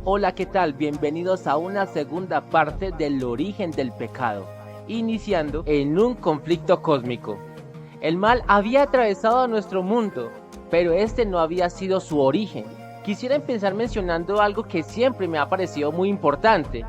Hola, ¿qué tal? Bienvenidos a una segunda parte del origen del pecado, iniciando en un conflicto cósmico. El mal había atravesado nuestro mundo, pero este no había sido su origen. Quisiera empezar mencionando algo que siempre me ha parecido muy importante.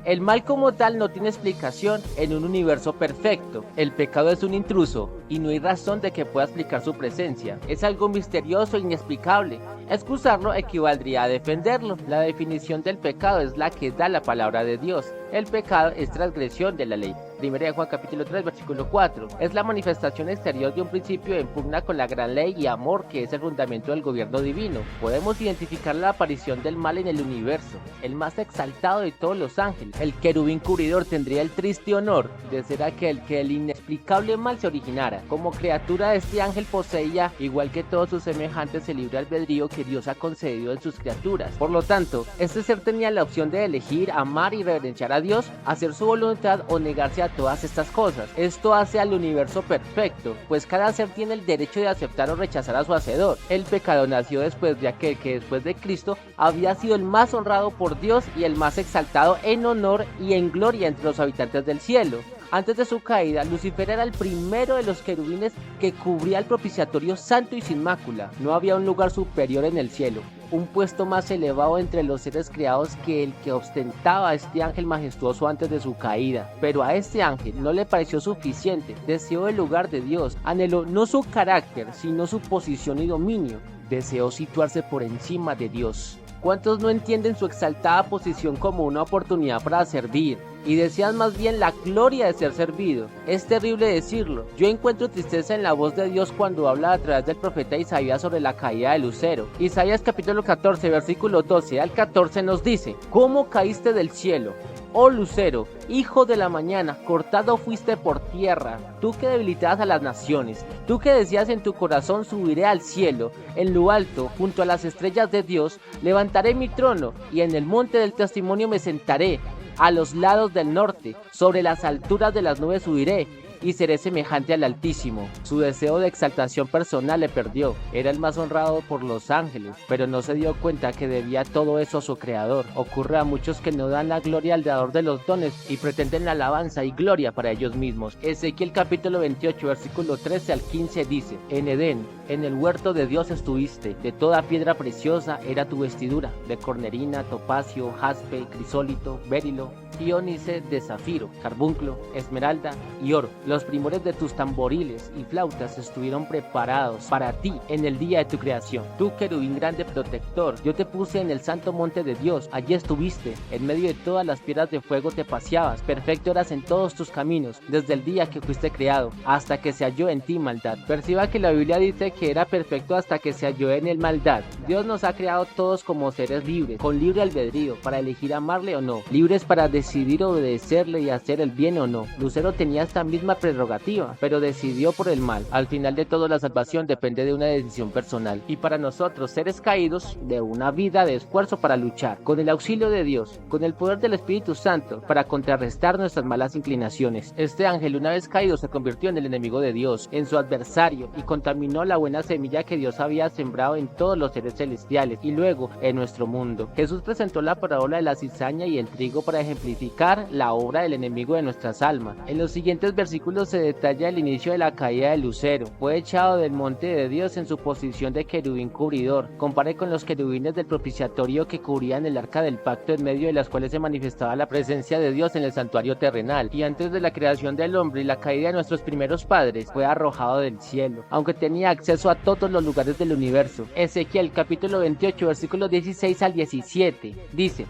El mal como tal no tiene explicación en un universo perfecto. El pecado es un intruso y no hay razón de que pueda explicar su presencia. Es algo misterioso e inexplicable. Excusarlo equivaldría a defenderlo. La definición del pecado es la que da la palabra de Dios. El pecado es transgresión de la ley. 1 Juan capítulo 3 versículo 4. Es la manifestación exterior de un principio en pugna con la gran ley y amor que es el fundamento del gobierno divino. Podemos identificar la aparición del mal en el universo, el más exaltado de todos los ángeles. El querubín cubridor tendría el triste honor de ser aquel que el inexplicable mal se originara. Como criatura, este ángel poseía, igual que todos sus semejantes, el libre albedrío que Dios ha concedido en sus criaturas. Por lo tanto, este ser tenía la opción de elegir, amar y reverenciar a Dios, hacer su voluntad o negarse a todas estas cosas. Esto hace al universo perfecto, pues cada ser tiene el derecho de aceptar o rechazar a su hacedor. El pecado nació después de aquel que después de Cristo había sido el más honrado por Dios y el más exaltado en honor y en gloria entre los habitantes del cielo. Antes de su caída, Lucifer era el primero de los querubines que cubría el propiciatorio santo y sin mácula. No había un lugar superior en el cielo, un puesto más elevado entre los seres creados que el que ostentaba este ángel majestuoso antes de su caída. Pero a este ángel no le pareció suficiente, deseó el lugar de Dios, anheló no su carácter, sino su posición y dominio, deseó situarse por encima de Dios. ¿Cuántos no entienden su exaltada posición como una oportunidad para servir y desean más bien la gloria de ser servido? Es terrible decirlo. Yo encuentro tristeza en la voz de Dios cuando habla a través del profeta Isaías sobre la caída de Lucero. Isaías capítulo 14 versículo 12 al 14 nos dice: ¿Cómo caíste del cielo, oh Lucero, hijo de la mañana? Cortado fuiste por tierra, tú que debilitabas a las naciones, tú que decías en tu corazón: subiré al cielo, en lo alto, junto a las estrellas de Dios, levantaré mi trono, y en el monte del testimonio me sentaré, a los lados del norte, sobre las alturas de las nubes subiré, y seré semejante al Altísimo. Su deseo de exaltación personal le perdió. Era el más honrado por los ángeles, pero no se dio cuenta que debía todo eso a su creador. Ocurre a muchos que no dan la gloria al dador de los dones y pretenden la alabanza y gloria para ellos mismos. Ezequiel capítulo 28 versículo 13 al 15 dice: En Edén, en el huerto de Dios estuviste, de toda piedra preciosa era tu vestidura, de cornerina, topacio, jaspe, crisólito, berilo, ónice de zafiro, carbunclo, esmeralda y oro. Los primores de tus tamboriles y flautas estuvieron preparados para ti en el día de tu creación. Tú, querubín grande protector, yo te puse en el santo monte de Dios, allí estuviste, en medio de todas las piedras de fuego te paseabas, perfecto eras en todos tus caminos, desde el día que fuiste creado, hasta que se halló en ti maldad. Perciba que la Biblia dice que era perfecto hasta que se halló en él maldad. Dios nos ha creado todos como seres libres, con libre albedrío, para elegir amarle o no, libres para decidir obedecerle y hacer el bien o no. Lucero tenía esta misma prerrogativa, pero decidió por el mal. Al final de todo, la salvación depende de una decisión personal, y para nosotros, seres caídos, de una vida de esfuerzo para luchar, con el auxilio de Dios, con el poder del Espíritu Santo, para contrarrestar nuestras malas inclinaciones. Este ángel, una vez caído, se convirtió en el enemigo de Dios, en su adversario, y contaminó la buena semilla que Dios había sembrado en todos los seres celestiales, y luego en nuestro mundo. Jesús presentó la parábola de la cizaña y el trigo para ejemplificar la obra del enemigo de nuestras almas. En los siguientes versículos se detalla el inicio de la caída de Lucero. Fue echado del monte de Dios en su posición de querubín cubridor. Compare con los querubines del propiciatorio que cubrían el arca del pacto, en medio de las cuales se manifestaba la presencia de Dios en el santuario terrenal. Y antes de la creación del hombre y la caída de nuestros primeros padres, fue arrojado del cielo, aunque tenía acceso a todos los lugares del universo. Ezequiel capítulo 28 versículos 16 al 17 dice: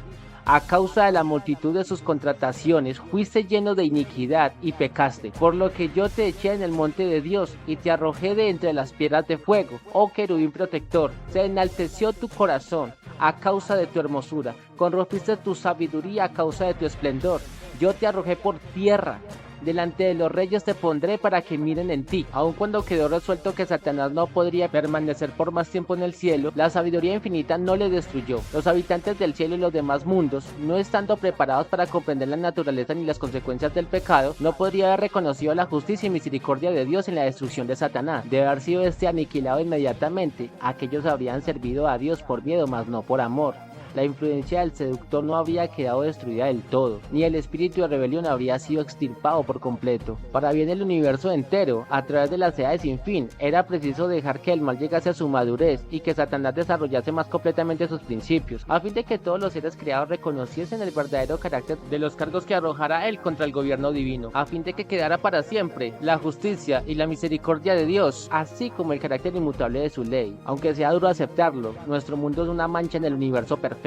A causa de la multitud de sus contrataciones, fuiste lleno de iniquidad y pecaste, por lo que yo te eché en el monte de Dios y te arrojé de entre las piedras de fuego. Oh querubín protector, se enalteció tu corazón a causa de tu hermosura, corrompiste tu sabiduría a causa de tu esplendor. Yo te arrojé por tierra. Delante de los reyes te pondré para que miren en ti. Aun cuando quedó resuelto que Satanás no podría permanecer por más tiempo en el cielo, la sabiduría infinita no le destruyó. Los habitantes del cielo y los demás mundos, no estando preparados para comprender la naturaleza ni las consecuencias del pecado, no podría haber reconocido la justicia y misericordia de Dios en la destrucción de Satanás. De haber sido este aniquilado inmediatamente, aquellos habrían servido a Dios por miedo, mas no por amor. La influencia del seductor no había quedado destruida del todo, ni el espíritu de rebelión habría sido extirpado por completo. Para bien del universo entero, a través de las edades sin fin, era preciso dejar que el mal llegase a su madurez y que Satanás desarrollase más completamente sus principios, a fin de que todos los seres creados reconociesen el verdadero carácter de los cargos que arrojara él contra el gobierno divino, a fin de que quedara para siempre la justicia y la misericordia de Dios, así como el carácter inmutable de su ley. Aunque sea duro aceptarlo, nuestro mundo es una mancha en el universo perfecto.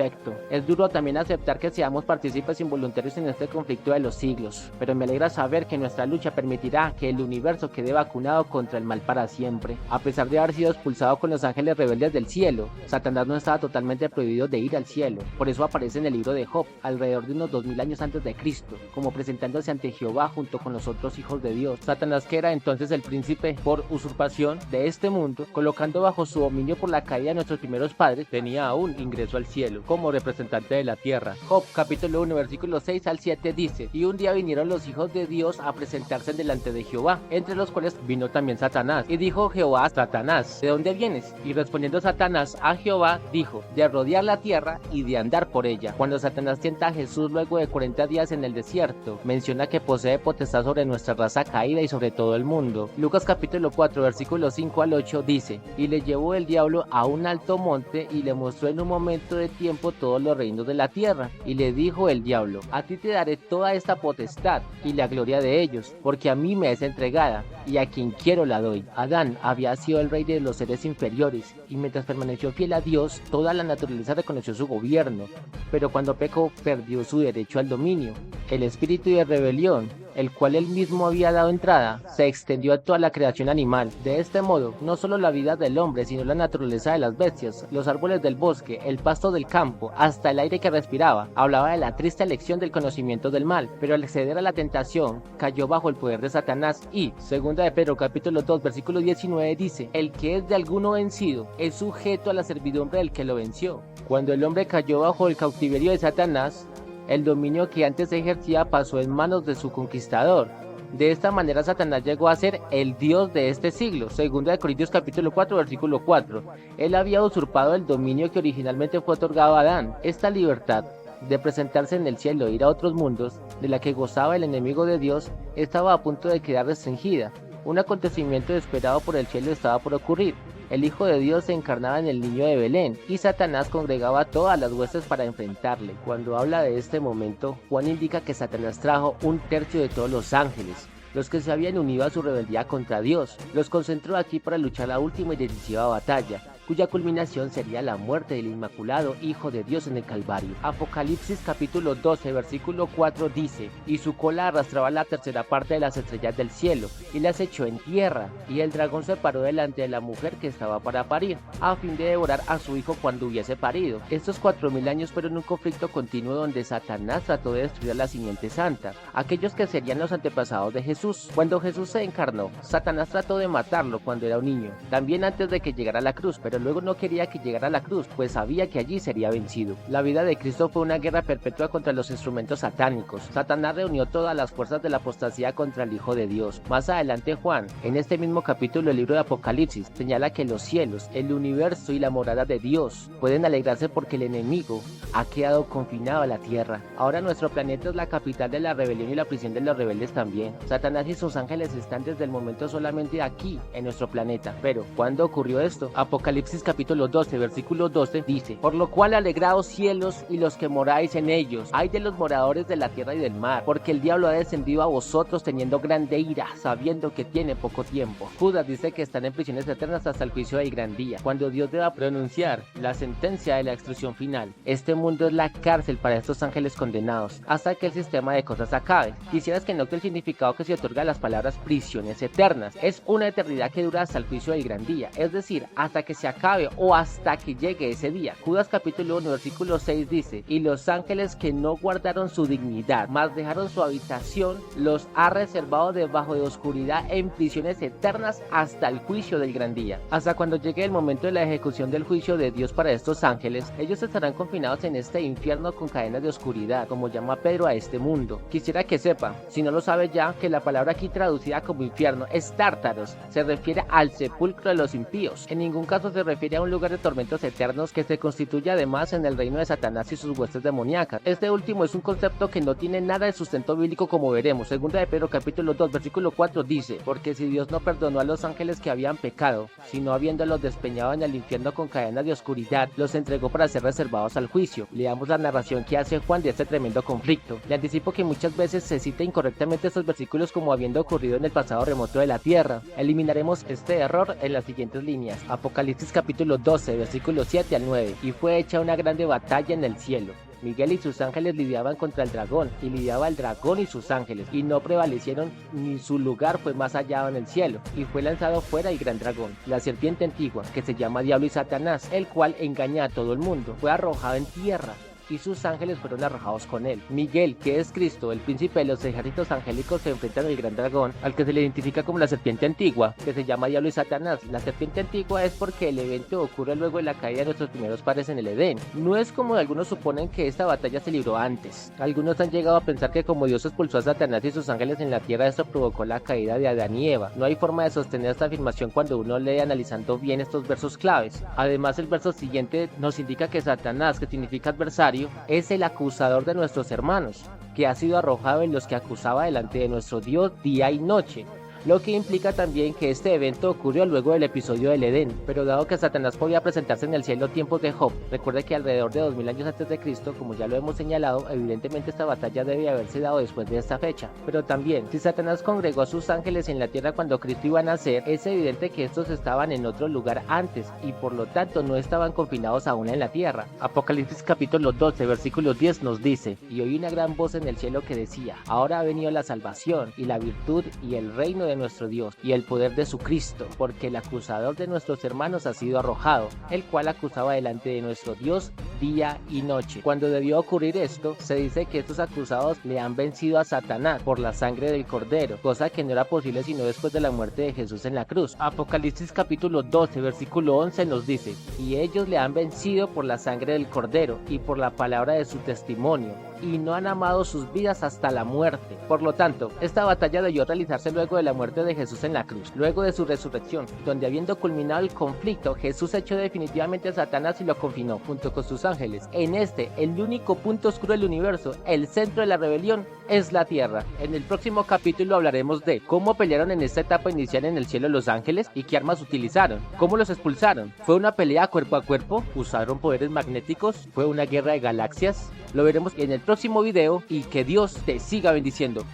Es duro también aceptar que seamos partícipes involuntarios en este conflicto de los siglos, pero me alegra saber que nuestra lucha permitirá que el universo quede vacunado contra el mal para siempre. A pesar de haber sido expulsado con los ángeles rebeldes del cielo, Satanás no estaba totalmente prohibido de ir al cielo. Por eso aparece en el libro de Job, alrededor de unos 2000 años antes de Cristo, como presentándose ante Jehová junto con los otros hijos de Dios. Satanás, que era entonces el príncipe por usurpación de este mundo, colocando bajo su dominio por la caída de nuestros primeros padres, tenía aún ingreso al cielo como representante de la tierra. Job capítulo 1 versículos 6 al 7 dice: y un día vinieron los hijos de Dios a presentarse delante de Jehová, entre los cuales vino también Satanás. Y dijo Jehová a Satanás: ¿de dónde vienes? Y respondiendo Satanás a Jehová, dijo: de rodear la tierra y de andar por ella. Cuando Satanás tienta a Jesús luego de 40 días en el desierto, menciona que posee potestad sobre nuestra raza caída y sobre todo el mundo. Lucas capítulo 4 versículos 5 al 8 dice: y le llevó el diablo a un alto monte y le mostró en un momento de tiempo todos los reinos de la tierra. Y le dijo el diablo: a ti te daré toda esta potestad y la gloria de ellos, porque a mí me es entregada, y a quien quiero la doy. Adán había sido el rey de los seres inferiores, y mientras permaneció fiel a Dios, toda la naturaleza reconoció su gobierno, pero cuando pecó, perdió su derecho al dominio. El espíritu de rebelión, el cual él mismo había dado entrada, se extendió a toda la creación animal. De este modo, no solo la vida del hombre, sino la naturaleza de las bestias, los árboles del bosque, el pasto del campo, hasta el aire que respiraba, hablaba de la triste elección del conocimiento del mal, pero al ceder a la tentación, cayó bajo el poder de Satanás y, segunda de Pedro capítulo 2 versículo 19 dice: el que es de alguno vencido, es sujeto a la servidumbre del que lo venció. Cuando el hombre cayó bajo el cautiverio de Satanás, el dominio que antes ejercía pasó en manos de su conquistador. De esta manera Satanás llegó a ser el Dios de este siglo. Segunda de Corintios capítulo 4 versículo 4. Él había usurpado el dominio que originalmente fue otorgado a Adán. Esta libertad de presentarse en el cielo e ir a otros mundos, de la que gozaba el enemigo de Dios, estaba a punto de quedar restringida. Un acontecimiento esperado por el cielo estaba por ocurrir. El Hijo de Dios se encarnaba en el niño de Belén, y Satanás congregaba a todas las huestes para enfrentarle. Cuando habla de este momento, Juan indica que Satanás trajo un tercio de todos los ángeles, los que se habían unido a su rebeldía contra Dios. Los concentró aquí para luchar la última y decisiva batalla, cuya culminación sería la muerte del Inmaculado Hijo de Dios en el Calvario. Apocalipsis capítulo 12 versículo 4 dice: y su cola arrastraba la tercera parte de las estrellas del cielo, y las echó en tierra, y el dragón se paró delante de la mujer que estaba para parir, a fin de devorar a su hijo cuando hubiese parido. Estos 4000 años fueron un conflicto continuo donde Satanás trató de destruir a la simiente santa, aquellos que serían los antepasados de Jesús. Cuando Jesús se encarnó, Satanás trató de matarlo cuando era un niño, también antes de que llegara a la cruz, pero luego no quería que llegara a la cruz, pues sabía que allí sería vencido. La vida de Cristo fue una guerra perpetua contra los instrumentos satánicos. Satanás reunió todas las fuerzas de la apostasía contra el Hijo de Dios. Más adelante Juan, en este mismo capítulo del libro de Apocalipsis, señala que los cielos, el universo y la morada de Dios pueden alegrarse porque el enemigo ha quedado confinado a la tierra. Ahora nuestro planeta es la capital de la rebelión y la prisión de los rebeldes también. Satanás y sus ángeles están desde el momento solamente aquí, en nuestro planeta. Pero, ¿cuándo ocurrió esto? Apocalipsis capítulo 12, versículo 12 dice: por lo cual alegraos cielos y los que moráis en ellos, ay de los moradores de la tierra y del mar, porque el diablo ha descendido a vosotros teniendo grande ira, sabiendo que tiene poco tiempo. Judas dice que están en prisiones eternas hasta el juicio del gran día, cuando Dios deba pronunciar la sentencia de la extrusión final. Este mundo es la cárcel para estos ángeles condenados, hasta que el sistema de cosas acabe. Quisieras que note el significado que se otorga a las palabras prisiones eternas. Es una eternidad que dura hasta el juicio del gran día, es decir, hasta que se acabe o hasta que llegue ese día. Judas capítulo 1 versículo 6 dice: y los ángeles que no guardaron su dignidad, mas dejaron su habitación, los ha reservado debajo de oscuridad en prisiones eternas hasta el juicio del gran día. Hasta cuando llegue el momento de la ejecución del juicio de Dios para estos ángeles, ellos estarán confinados en este infierno con cadenas de oscuridad, como llama Pedro a este mundo. Quisiera que sepa, si no lo sabe ya, que la palabra aquí traducida como infierno es tártaros, se refiere al sepulcro de los impíos. En ningún caso se refiere a un lugar de tormentos eternos que se constituye además en el reino de Satanás y sus huestes demoníacas. Este último es un concepto que no tiene nada de sustento bíblico, como veremos. Segunda de Pedro capítulo 2 versículo 4 dice: porque si Dios no perdonó a los ángeles que habían pecado, sino habiéndolos despeñado en el infierno con cadenas de oscuridad, los entregó para ser reservados al juicio. Leamos la narración que hace Juan de este tremendo conflicto. Le anticipo que muchas veces se cita incorrectamente estos versículos como habiendo ocurrido en el pasado remoto de la tierra. Eliminaremos este error en las siguientes líneas. Apocalipsis capítulo 12 versículos 7 al 9: y fue hecha una grande batalla en el cielo. Miguel y sus ángeles lidiaban contra el dragón, y lidiaba el dragón y sus ángeles, y no prevalecieron, ni su lugar fue más allá en el cielo, y fue lanzado fuera el gran dragón, la serpiente antigua, que se llama Diablo y Satanás, el cual engaña a todo el mundo, fue arrojado en tierra, y sus ángeles fueron arrojados con él. Miguel, que es Cristo, el príncipe de los ejércitos angélicos, se enfrenta al gran dragón, al que se le identifica como la serpiente antigua, que se llama Diablo y Satanás. La serpiente antigua es porque el evento ocurre luego de la caída de nuestros primeros padres en el Edén. No es como algunos suponen que esta batalla se libró antes. Algunos han llegado a pensar que como Dios expulsó a Satanás y sus ángeles en la tierra, esto provocó la caída de Adán y Eva. No hay forma de sostener esta afirmación cuando uno lee analizando bien estos versos claves. Además, el verso siguiente nos indica que Satanás, que significa adversario, es el acusador de nuestros hermanos, que ha sido arrojado en los que acusaba delante de nuestro Dios día y noche, lo que implica también que este evento ocurrió luego del episodio del Edén. Pero dado que Satanás podía presentarse en el cielo tiempos de Job, recuerde que alrededor de 2000 años antes de Cristo, como ya lo hemos señalado, evidentemente esta batalla debe haberse dado después de esta fecha. Pero también, si Satanás congregó a sus ángeles en la tierra cuando Cristo iba a nacer, es evidente que estos estaban en otro lugar antes, y por lo tanto no estaban confinados aún en la tierra. Apocalipsis capítulo 12 versículo 10 nos dice: y oí una gran voz en el cielo que decía: ahora ha venido la salvación, y la virtud, y el reino de nuestro Dios, y el poder de su Cristo, porque el acusador de nuestros hermanos ha sido arrojado, el cual acusaba delante de nuestro Dios día y noche. Cuando debió ocurrir esto, se dice que estos acusados le han vencido a Satanás por la sangre del Cordero, cosa que no era posible sino después de la muerte de Jesús en la cruz. Apocalipsis capítulo 12 versículo 11 nos dice: y ellos le han vencido por la sangre del Cordero y por la palabra de su testimonio, y no han amado sus vidas hasta la muerte. Por lo tanto, esta batalla debió realizarse luego de la muerte de Jesús en la cruz, luego de su resurrección, donde habiendo culminado el conflicto, Jesús echó definitivamente a Satanás y lo confinó junto con sus ángeles. En este, el único punto oscuro del universo, el centro de la rebelión, es la tierra. En el próximo capítulo hablaremos de cómo pelearon en esta etapa inicial en el cielo los ángeles y qué armas utilizaron, cómo los expulsaron. ¿Fue una pelea cuerpo a cuerpo? ¿Usaron poderes magnéticos? ¿Fue una guerra de galaxias? Lo veremos en el próximo video, y que Dios te siga bendiciendo.